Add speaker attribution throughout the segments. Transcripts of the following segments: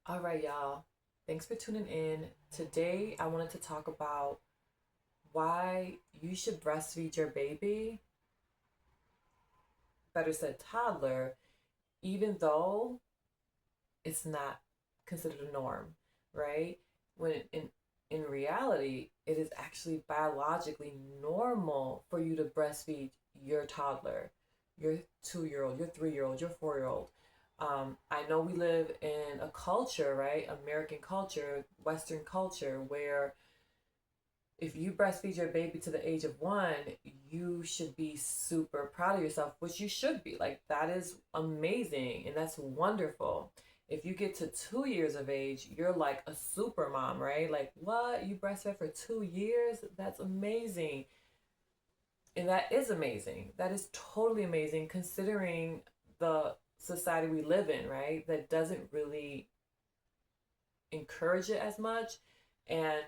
Speaker 1: All right, y'all. Thanks for tuning in. Today, I wanted to talk about why you should breastfeed your baby, better said, toddler, even though it's not considered a norm, right? When in reality, it is actually biologically normal for you to breastfeed your toddler, your 2-year-old, your 3-year-old, your 4-year-old. I know we live in a culture, right? American culture, Western culture, where if you breastfeed your baby to the age of 1, you should be super proud of yourself, which you should be. Like, that is amazing and that's wonderful. If you get to 2 years of age, you're like a super mom, right? Like, what? You breastfed for 2 years? That's amazing. And that is amazing. That is totally amazing considering the society we live in, right? That doesn't really encourage it as much. And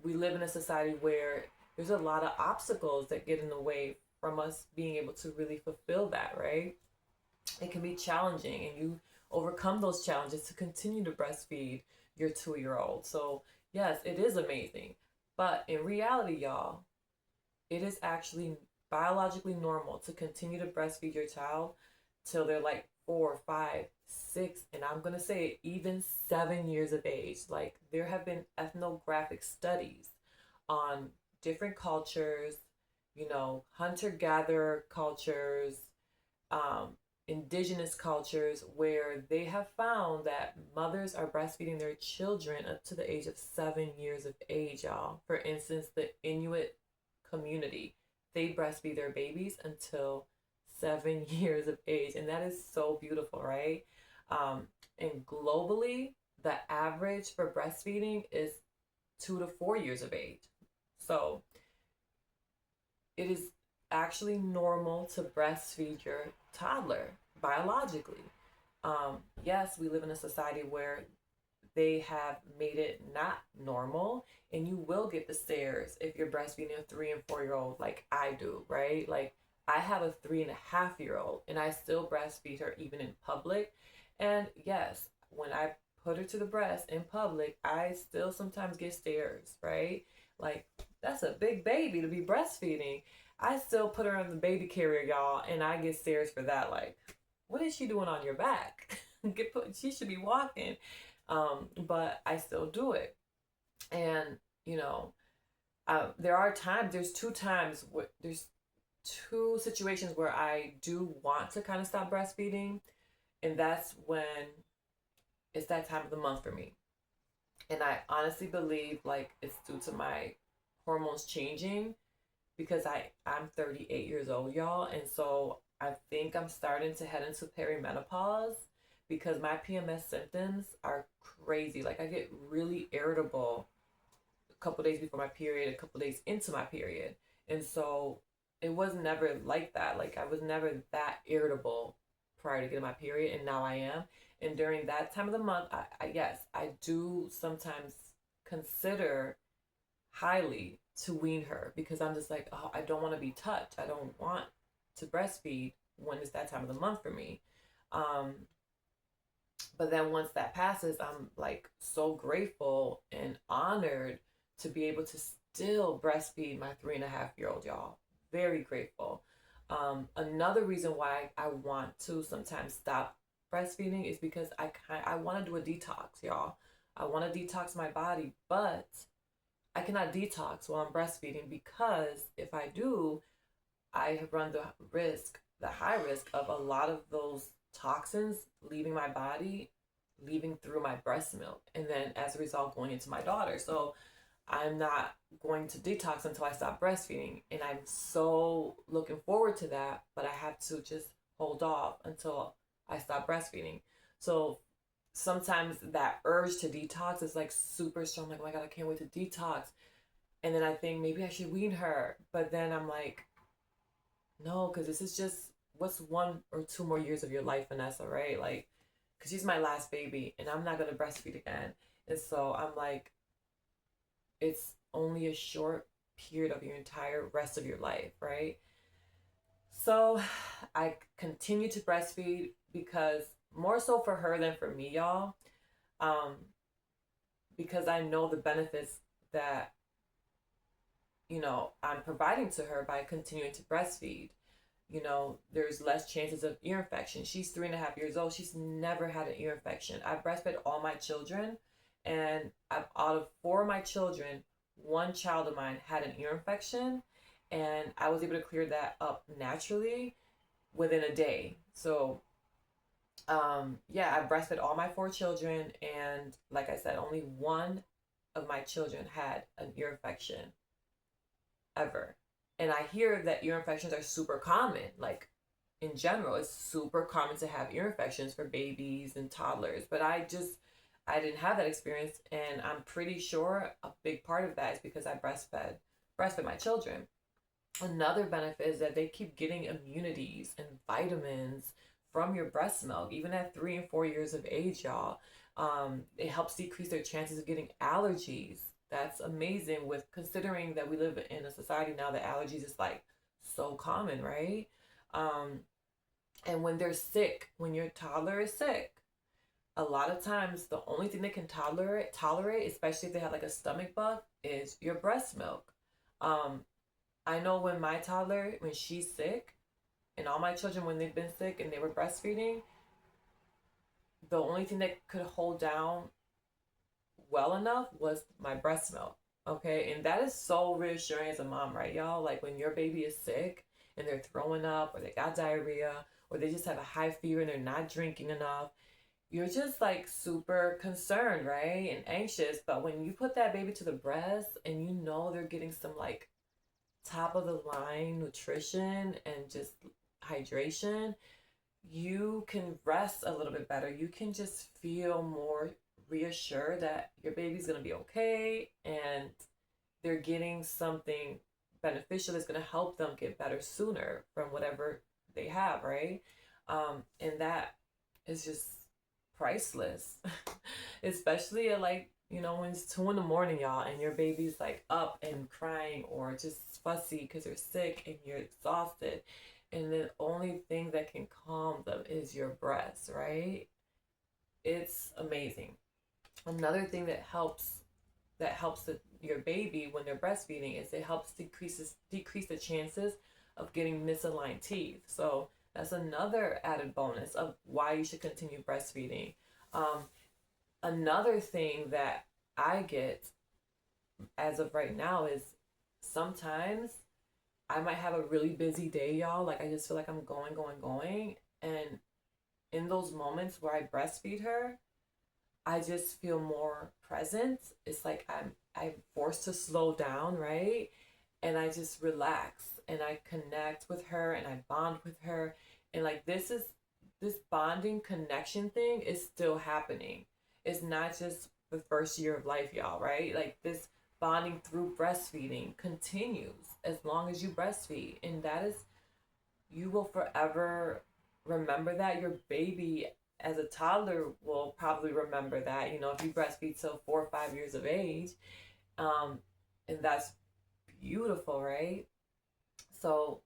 Speaker 1: we live in a society where there's a lot of obstacles that get in the way from us being able to really fulfill that, right? It can be challenging, and you overcome those challenges to continue to breastfeed your 2-year old. So, yes, it is amazing. But in reality, y'all, it is actually biologically normal to continue to breastfeed your child till they're like 4, 5, 6, and I'm gonna say even 7 years of age. Like, there have been ethnographic studies on different cultures, hunter gatherer cultures, um, indigenous cultures, where they have found that mothers are breastfeeding their children up to the age of 7 years of age, y'all. For instance, the Inuit community, they breastfeed their babies until 7 years of age. And that is so beautiful, right? Um, and globally, the average for breastfeeding is 2 to 4 years of age. So it is actually normal to breastfeed your toddler biologically. Yes, we live in a society where they have made it not normal, and you will get the stares if you're breastfeeding a 3 and 4-year-old like I do, right? Like, I have a 3.5-year-old and I still breastfeed her even in public. And yes, when I put her to the breast in public, I still sometimes get stares, right? Like, that's a big baby to be breastfeeding. I still put her in the baby carrier, y'all, and I get stares for that. Like, what is she doing on your back? She should be walking. But I still do it. And, you know, there are times, there's two situations where I do want to kind of stop breastfeeding. And that's when it's that time of the month for me. And I honestly believe like it's due to my hormones changing because I'm 38 years old, y'all, and so I think I'm starting to head into perimenopause because my PMS symptoms are crazy. Like, I get really irritable a couple days before my period, a couple days into my period. And so it was never like that. Like, I was never that irritable prior to getting my period, and now I am. And during that time of the month, yes, I do sometimes consider highly to wean her because I'm just like, oh, I don't want to be touched. I don't want to breastfeed when it's that time of the month for me. Um, but then once that passes, I'm like so grateful and honored to be able to still breastfeed my 3.5-year-old, y'all. Very grateful. Another reason why I want to sometimes stop breastfeeding is because I want to do a detox, y'all. I want to detox my body, but I cannot detox while I'm breastfeeding because if I do, I have run the high risk of a lot of those toxins leaving my body, leaving through my breast milk, and then as a result going into my daughter. So I'm not going to detox until I stop breastfeeding, and I'm so looking forward to that, but I have to just hold off until I stop breastfeeding. So sometimes that urge to detox is like super strong. Like, oh my God, I can't wait to detox. And then I think maybe I should wean her. But then I'm like, no, because this is just what's 1 or 2 more years of your life, Vanessa, right? Like, because she's my last baby and I'm not going to breastfeed again. And so I'm like, it's only a short period of your entire rest of your life, right? So I continue to breastfeed because more so for her than for me, y'all. um, because I know the benefits that, I'm providing to her by continuing to breastfeed. There's less chances of ear infection. She's 3.5 years old. She's never had an ear infection. I breastfed all my children, and out of four of my children, one child of mine had an ear infection, and I was able to clear that up naturally within a day. So, yeah, I breastfed all my four children, and like I said, only one of my children had an ear infection ever. And I hear that ear infections are super common. Like in general, it's super common to have ear infections for babies and toddlers. But I didn't have that experience, and I'm pretty sure a big part of that is because I breastfed my children. Another benefit is that they keep getting immunities and vitamins from your breast milk, even at 3 and 4 years of age, y'all. It helps decrease their chances of getting allergies. That's amazing, with considering that we live in a society now that allergies is like so common, right? Um, and when they're sick, when your toddler is sick, a lot of times the only thing they can tolerate, especially if they have like a stomach bug, is your breast milk. Um, I know when my toddler, when she's sick, and all my children, when they've been sick and they were breastfeeding, the only thing that could hold down well enough was my breast milk. Okay. And that is so reassuring as a mom, right, y'all? Like when your baby is sick and they're throwing up, or they got diarrhea, or they just have a high fever and they're not drinking enough, you're just like super concerned, right? And anxious. But when you put that baby to the breast and you know they're getting some like top of the line nutrition and just hydration, you can rest a little bit better. You can just feel more reassured that your baby's going to be okay, and they're getting something beneficial that's going to help them get better sooner from whatever they have, right? And that is just priceless, especially at like, when it's 2 in the morning, y'all, and your baby's like up and crying or just fussy because they're sick and you're exhausted. And the only thing that can calm them is your breast, right? It's amazing. Another thing that helps your baby when they're breastfeeding is it helps decrease the chances of getting misaligned teeth. So that's another added bonus of why you should continue breastfeeding. Um, Another thing that I get as of right now is sometimes I might have a really busy day, y'all. Like I just feel like I'm going, going, going. And in those moments where I breastfeed her, I just feel more present. It's like I'm forced to slow down, right? And I just relax and I connect with her and I bond with her. And like this bonding connection thing is still happening. It's not just the first year of life, y'all, right? Like this bonding through breastfeeding continues as long as you breastfeed. And that is, you will forever remember that. Your baby as a toddler will probably remember that, if you breastfeed till 4 or 5 years of age. Um, and that's beautiful, right? So,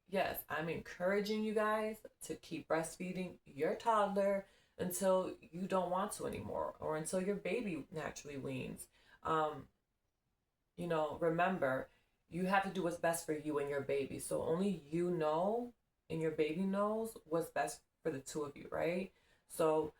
Speaker 1: yes, I'm encouraging you guys to keep breastfeeding your toddler until you don't want to anymore, or until your baby naturally weans. Um, remember, you have to do what's best for you and your baby. So only you know, and your baby knows what's best for the two of you, right? So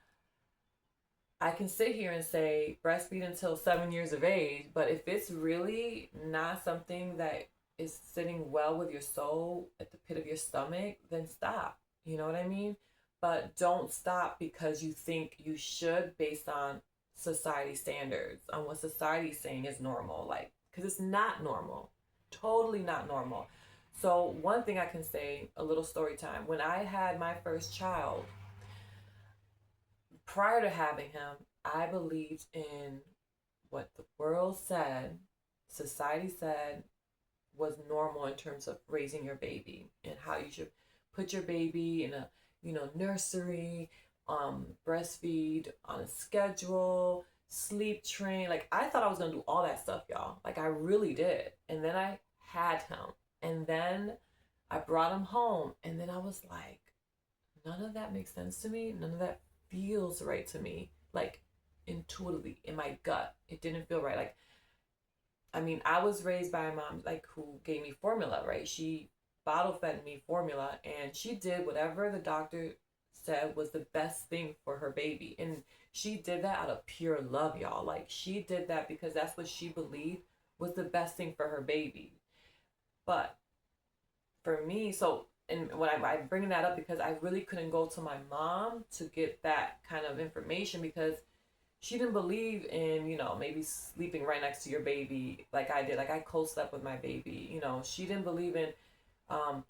Speaker 1: I can sit here and say breastfeed until 7 years of age, but if it's really not something that is sitting well with your soul at the pit of your stomach, then stop. You know what I mean? But don't stop because you think you should based on society standards, on what society's saying is normal. Like, because it's not normal. Totally not normal. So, one thing I can say, a little story time. When I had my first child, prior to having him, I believed in what the world said, society said was normal in terms of raising your baby, and how you should put your baby in a, nursery, breastfeed on a schedule, sleep train. Like I thought I was gonna do all that stuff, y'all. Like I really did. And then I had him. And then I brought him home. And then I was like, none of that makes sense to me. None of that feels right to me. Like intuitively in my gut. It didn't feel right. Like, I mean, I was raised by a mom like who gave me formula, right? She bottle fed me formula, and she did whatever the doctor said was the best thing for her baby. And she did that out of pure love, y'all. Like, she did that because that's what she believed was the best thing for her baby. But for me, so, and when I bring that up because I really couldn't go to my mom to get that kind of information because she didn't believe in, maybe sleeping right next to your baby like I did. Like, I co-slept with my baby. She didn't believe in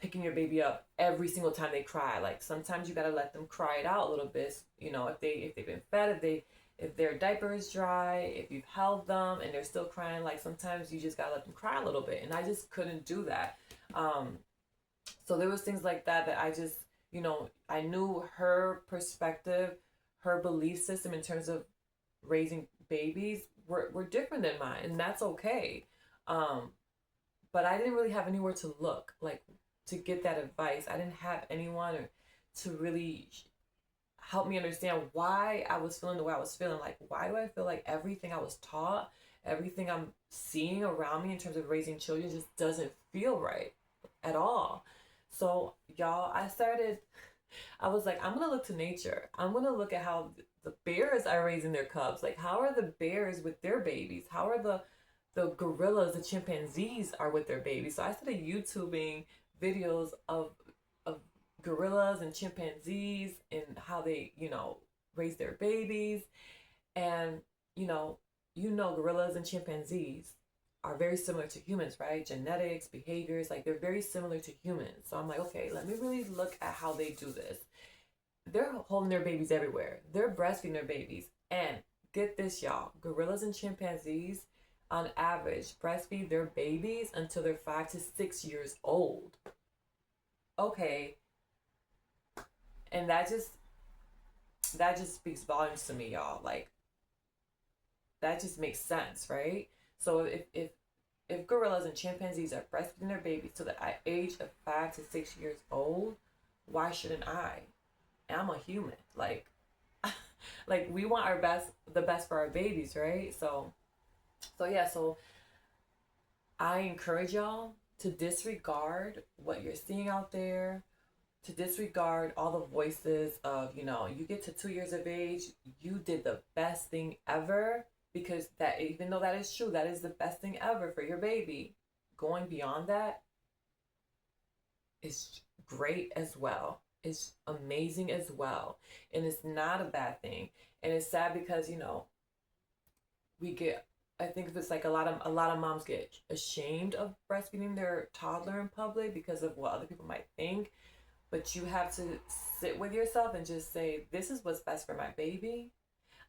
Speaker 1: picking your baby up every single time they cry. Like, sometimes you gotta let them cry it out a little bit. If they've been fed, if their diaper is dry, if you've held them and they're still crying, like, sometimes you just gotta let them cry a little bit. And I just couldn't do that. So there was things like that I just, I knew her perspective, her belief system in terms of raising babies were different than mine, and that's okay. But I didn't really have anywhere to look, like, to get that advice. I didn't have anyone to really help me understand why I was feeling the way I was feeling. Like, why do I feel like everything I was taught, everything I'm seeing around me in terms of raising children just doesn't feel right at all? So, y'all, I was like, I'm gonna look to nature. I'm gonna look at how the bears are raising their cubs. Like, how are the bears with their babies? How are the gorillas, the chimpanzees are with their babies? So I started YouTubing videos of gorillas and chimpanzees and how they, raise their babies. And, you know, gorillas and chimpanzees are very similar to humans, right? Genetics, behaviors, like, they're very similar to humans. So I'm like, okay, let me really look at how they do this. They're holding their babies everywhere. They're breastfeeding their babies. And get this, y'all, gorillas and chimpanzees on average breastfeed their babies until they're 5 to 6 years old. Okay. And that just speaks volumes to me, y'all. Like, that just makes sense, right? So if gorillas and chimpanzees are breastfeeding their babies to the age of 5 to 6 years old, why shouldn't I? I'm a human. Like, like, we want the best for our babies, right? So yeah. So I encourage y'all to disregard what you're seeing out there, to disregard all the voices of, you get to 2 years of age, you did the best thing ever, because that, even though that is true, that is the best thing ever for your baby. Going beyond that is great as well. It's amazing as well. And it's not a bad thing. And it's sad because, we get, I think if it's like a lot of moms get ashamed of breastfeeding their toddler in public because of what other people might think. But you have to sit with yourself and just say, this is what's best for my baby.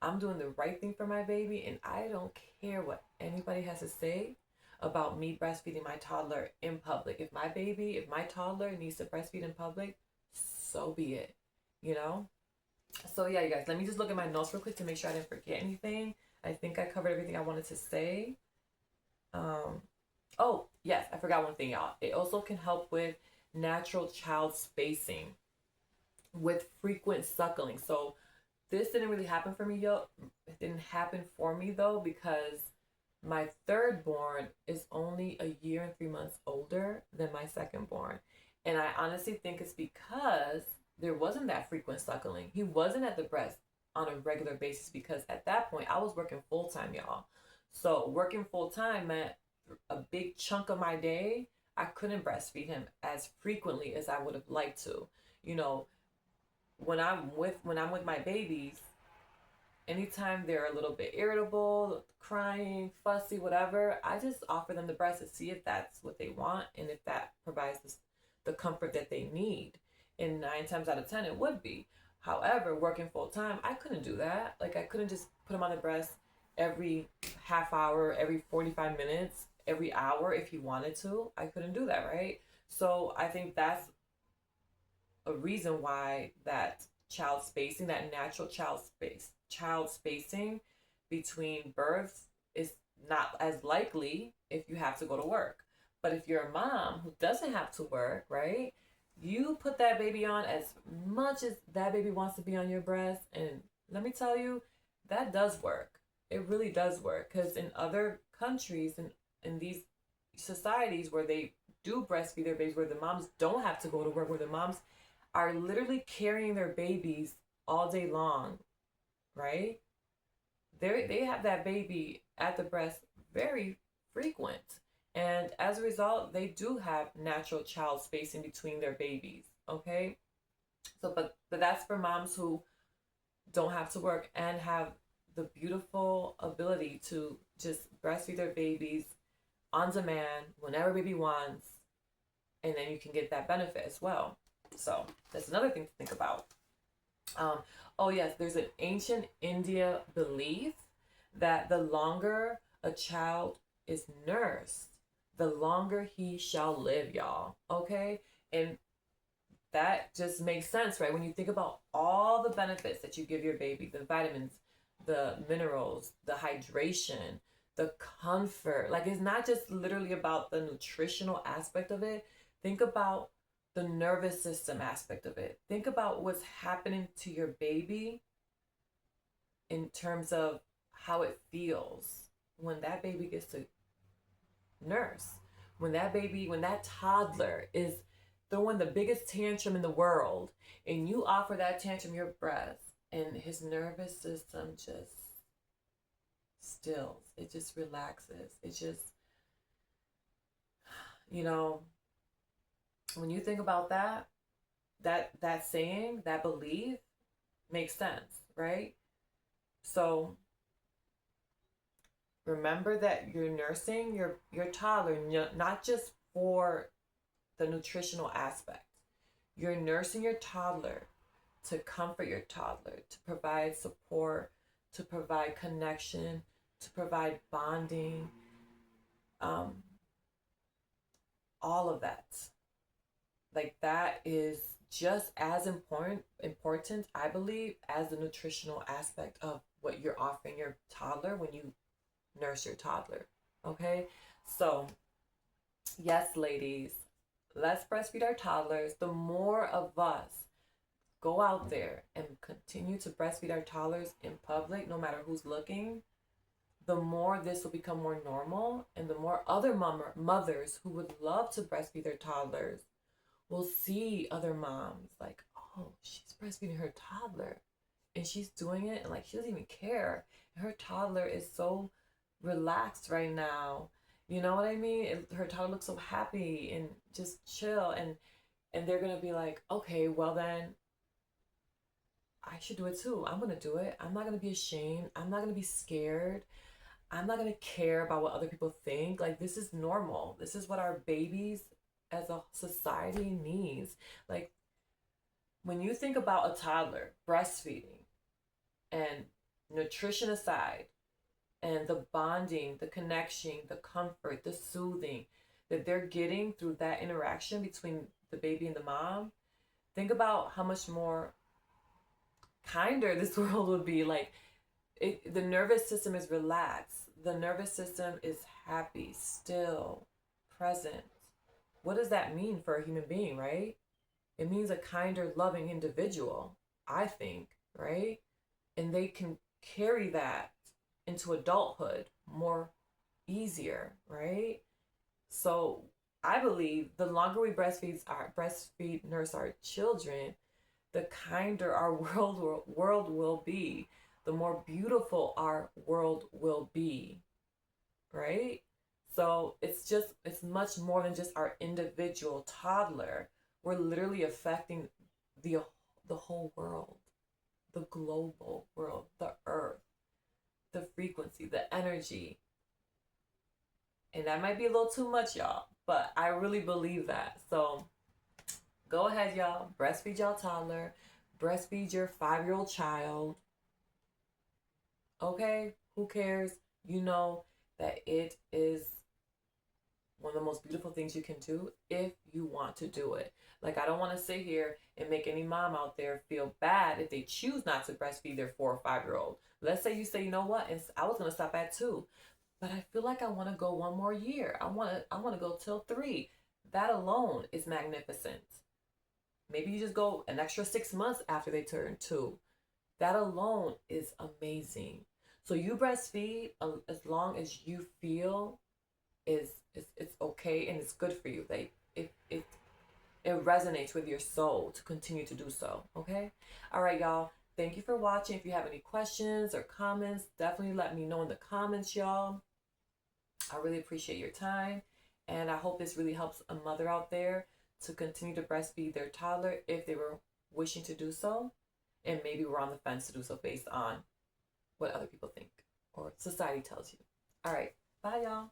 Speaker 1: I'm doing the right thing for my baby, and I don't care what anybody has to say about me breastfeeding my toddler in public. If my toddler needs to breastfeed in public, so be it, you know? So yeah, you guys, let me just look at my notes real quick to make sure I didn't forget anything. I think I covered everything I wanted to say. Oh, yes, I forgot one thing, y'all. It also can help with natural child spacing with frequent suckling. So this didn't really happen for me, yo. It didn't happen for me, though, because my third born is only a year and 3 months older than my second born. And I honestly think it's because there wasn't that frequent suckling. He wasn't at the breast on a regular basis because at that point I was working full time, y'all. So working full time meant a big chunk of my day I couldn't breastfeed him as frequently as I would have liked to. You know, when I'm with my babies, anytime they're a little bit irritable, crying, fussy, whatever, I just offer them the breast to see if that's what they want and if that provides the comfort that they need. And 9 times out of 10, it would be. However, working full time, I couldn't do that. Like, I couldn't just put them on the breast every half hour, every 45 minutes, every hour if he wanted to. I couldn't do that, right? So I think that's a reason why that child spacing, that natural child spacing between births is not as likely if you have to go to work. But if you're a mom who doesn't have to work, right? You put that baby on as much as that baby wants to be on your breast, and let me tell you, that does work. It really does work, because in other countries and in these societies where they do breastfeed their babies, where the moms don't have to go to work, where the moms are literally carrying their babies all day long, right? They have that baby at the breast very frequent. And as a result, they do have natural child spacing between their babies. Okay. So, but that's for moms who don't have to work and have the beautiful ability to just breastfeed their babies on demand whenever baby wants, and then you can get that benefit as well. So that's another thing to think about. Um, oh yes, there's an ancient India belief that the longer a child is nursed, the longer he shall live, y'all. Okay, and that just makes sense, right? When you think about all the benefits that you give your baby, the vitamins, the minerals, the hydration, the comfort. Like, it's not just literally about the nutritional aspect of it. Think about the nervous system aspect of it. Think about what's happening to your baby in terms of how it feels when that baby gets to nurse. When that toddler is throwing the biggest tantrum in the world, and you offer that tantrum your breast, and his nervous system just stills. It just relaxes. It just, you know, when you think about that, that saying, that belief makes sense, right? So remember that you're nursing your toddler, not just for the nutritional aspect. You're nursing your toddler to comfort your toddler, to provide support, to provide connection, to provide bonding, um, all of that. Like, that is just as important, I believe, as the nutritional aspect of what you're offering your toddler when you nurse your toddler. Okay? So, yes, ladies, let's breastfeed our toddlers. The more of us go out there and continue to breastfeed our toddlers in public, no matter who's looking, the more this will become more normal, and the more other mothers who would love to breastfeed their toddlers will see other moms like, oh, she's breastfeeding her toddler, and she's doing it, and like, she doesn't even care, and her toddler is so relaxed right now. You know what I mean? Her toddler looks so happy and just chill, and they're gonna be like, okay, well then I should do it too. I'm gonna do it. I'm not gonna be ashamed. I'm not gonna be scared. I'm not gonna care about what other people think. Like, this is normal. This is what our babies as a society needs. Like, when you think about a toddler breastfeeding, and nutrition aside, and the bonding, the connection, the comfort, the soothing that they're getting through that interaction between the baby and the mom, think about how much more kinder this world would be. Like, the nervous system is relaxed. The nervous system is happy, still, present. What does that mean for a human being, right? It means a kinder, loving individual, I think, right? And they can carry that into adulthood more easier, right? So I believe the longer we breastfeed, nurse our children, the kinder our world will be, the more beautiful our world will be, right? So it's much more than just our individual toddler. We're literally affecting the the whole world, the global world, the earth, the frequency, the energy. And that might be a little too much, y'all, but I really believe that. So go ahead, y'all. Breastfeed y'all toddler. Breastfeed your 5-year-old child. Okay? Who cares? You know that it is one of the most beautiful things you can do if you want to do it. Like, I don't want to sit here and make any mom out there feel bad if they choose not to breastfeed their 4 or 5-year-old. Let's say you say, you know what, and I was gonna stop at 2, but I feel like I want to go one more year. I want to go till 3. That alone is magnificent. Maybe you just go an extra 6 months after they turn 2. That alone is amazing. So you breastfeed as long as you feel it's okay and it's good for you. Like it resonates with your soul to continue to do so. Okay. All right, y'all. Thank you for watching. If you have any questions or comments, definitely let me know in the comments, y'all. I really appreciate your time. And I hope this really helps a mother out there to continue to breastfeed their toddler if they were wishing to do so. And maybe we're on the fence to do so based on what other people think or society tells you. All right. Bye, y'all.